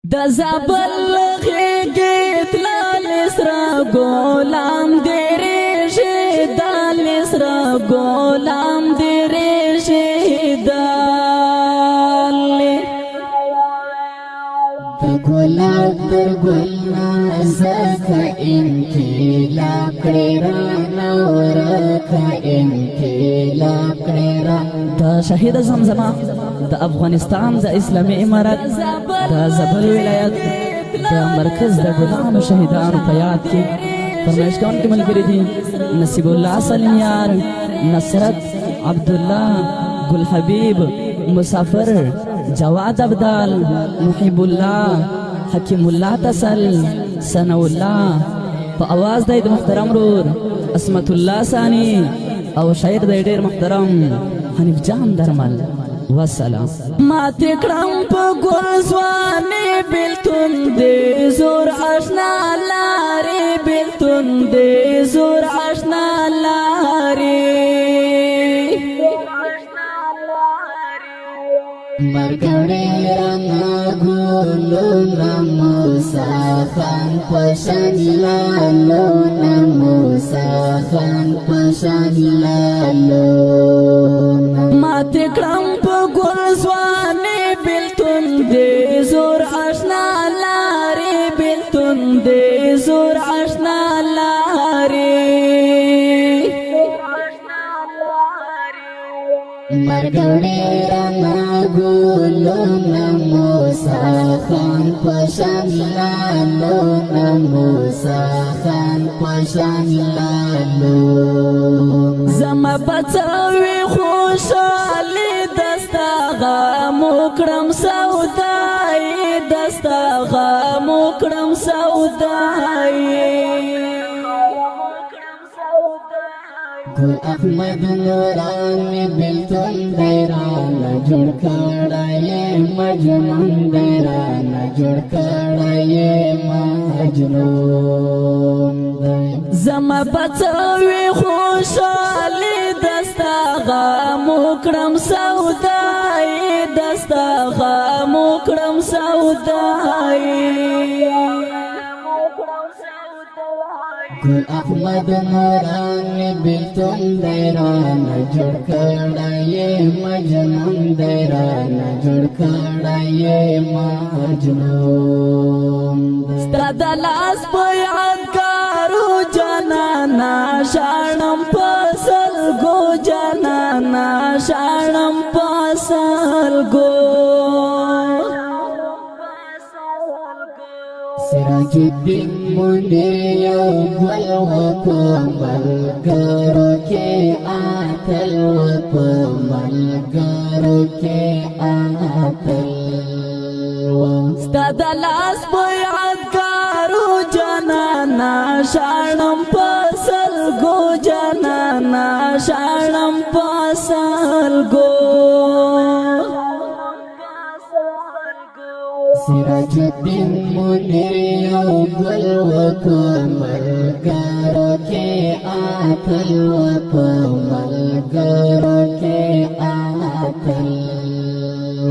د زابل غیږې تللې سره غلام دې رېږي دلې سره غلام دې رېږي دلې د ګلاب تر ګل نازکه انقلاب کړې رانه ورکه انقلاب کړې رانه د شهید زمزمه د افغانستان د اسلامي امارت د زابل ولایت د مرکز د ګلانو شهیدانو په یاد کې فرمایش کوونکي ملګري دي نصیب الله سلیمیار، نصرت، عبدالله، ګل حبیب، مسافر، جواد ابدال، محب الله، حکیم الله تسل، ثنا الله. په اواز د محترم رور عصمت الله ثانی او شاعر د ډیر محترم حنیف جان درمل. والسلام. ما تکرم په ګل ځواني بیلتون دې زور آشنا لارې بیلتون دې زور آشنا لارې مرګړې رانه ګلونه موسی خان په شان لالونه موسی خان په شان لالونه ما تکرم په ګل ځواني بیلتون دې زور آشنا لارې بیلتون دې زور آشنا لارې مرګړې رانه ګلونه موسی خان په شان لالونه موسی خان په شان لالونه زما بچوي خوشالي دستا غم وکړم سودای دستا غم وکړم سودای ګل احمد نوراني بیلتون دیرانه جوړ کړی مجنون دیرانه جوړ کړی مجنون دی زما بچوي خوشالي دستا غم وکړم سودای دستا غم وکړم سودای ګل احمد نوراني بیلتون دیرانه جوړ کړی مجنون دیرانه جوړ کړی مجنون دی ستا د لاس په یادګارو جانانا شانم پسلګو جانانا شانم پسلګو سراج الدین منیر یو ګل و په ملګرو کې اتل و په ملګرو کې اتل و ستا د لاس په یادګارو جانانا شانم پسلګو جانانا شانم پسلګو سراج الدین منیر یو ګل و په ملګرو کې اتل و په ملګرو کې اتل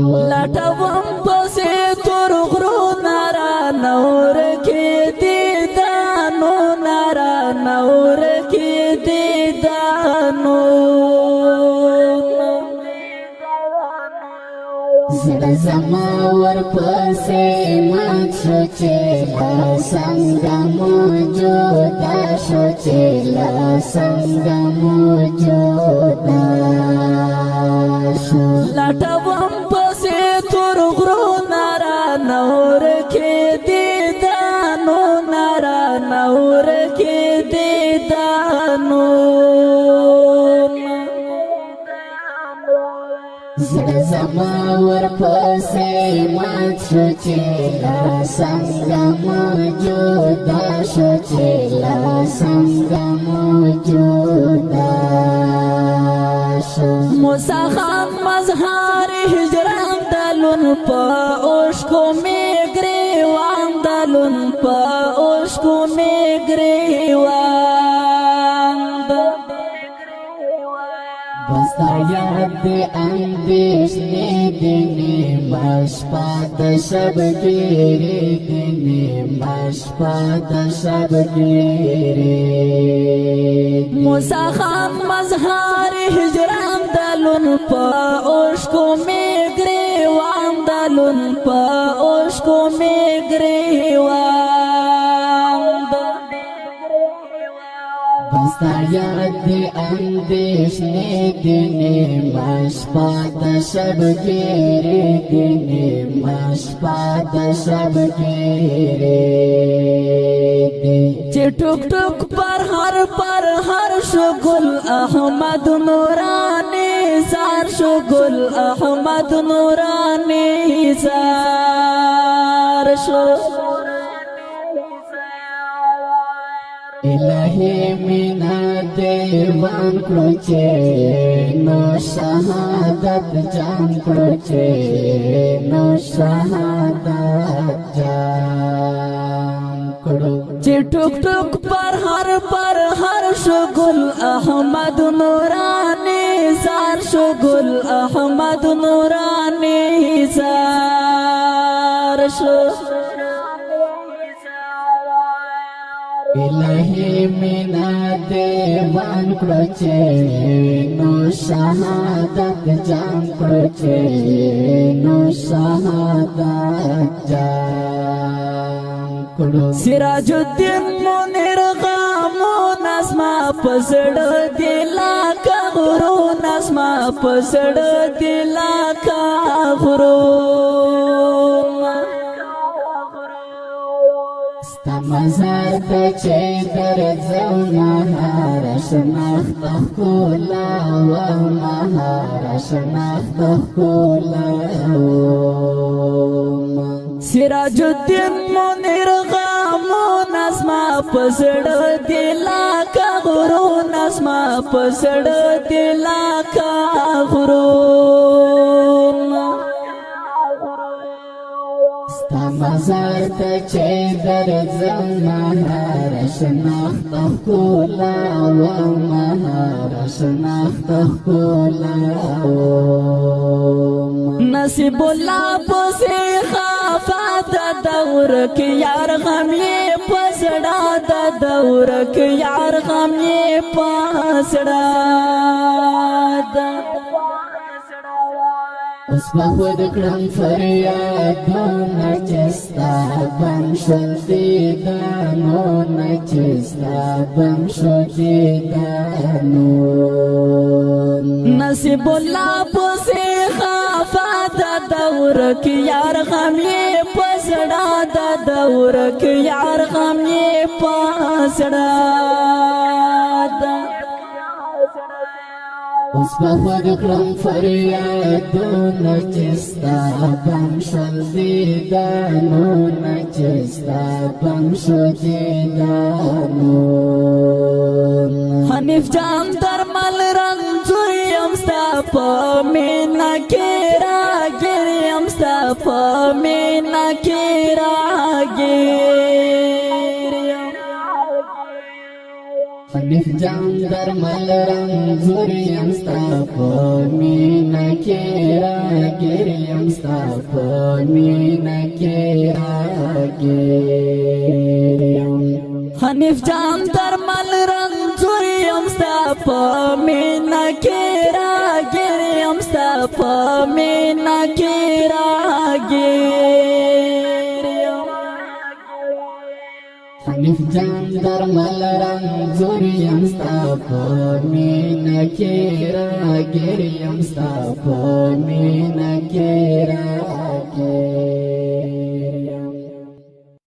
و لټوم پسې تور غرو نارا نور کې دیدانو نارا نور کې دیدانو زړه زما ورپسې مات شو چې له څنګه موجوده شو چې له څنګه موجوده شو لټوم پسې تور غرو نارا نور کې دیدانو نارا نور کې دیدانو زړه زما ورپسې مات شو چې له څنګه موجوده شو چې له څنګه موجوده شو موسی خان مظهر هجران دلون په اوشکو می گریوان دلون په اوشکو می گریوان ستا یاد دی اندیشنی دینی مشپاد شب گیری دینی مشپاد شب گیری موسیٰ خان مظہر ہجران دلن پا عشقو میں گریوان دلن پا عشقو میں گریوان ستا یاد دی اندیشنی دینی مشپاد شب گیری دینی مشپاد شب گیری چی ٹک ٹک پر ہر شگل احمد نورانی سار شگل احمد نورانی سار شگل الہی مینا دیوان کروچے نو شہادت جان کروچے نو شہادت جان کرو چی ٹک ٹک پر ہر شگل احمد نورانی سار شگل احمد نورانی سار شگل الہی مینا دیوان کروچے نو شہادت جان کروچے نو شہادت جان کرو سراج الدین منیر غامون اسما پسڑ دلا کا غرون اسما پسڑ دلا کا غرون ستا مزار دا چه در زونا رشناخت خولا وما رشناخت خولا سراج الدین منیر غامون اسما پسڑ دلا کا غرون اسما پسڑ دلا کا غرون ستا مزار دا چه در زونا رشناخت خولا وما رشناخت خولا نصیب اللہ پسی خافا دا دور کی یار غم یہ پسڑا دا دور کی یار غم یہ پسڑا دا اس بخود کرم فریادون چستا بمشل دیدانون چستا بمشل دیدانون نصیب اللہ پسی خافا دا دور کی یار غم یہ پسڑا دا دور کی یار غم یہ پسڑا دا اس بخود کرم فریادون چستا بمشل دیدانون چستا بمشل دیدانون حنیف جان درمل رنجویم ستا پا مینا کیرا گریم ستا پا مینا کیرا گریم حنیف جان درمل رنجویم ستا پا مینا کیرا گریم ستا پا مینا کیرا گریم حنیف جان درمل رنجویم ستا پا مینا کیرا گریم ستا پا مینا کیرا گریم حنیف جان درمل رنجویم ستا پا مینا کیرا گریم ستا پا مینا کیرا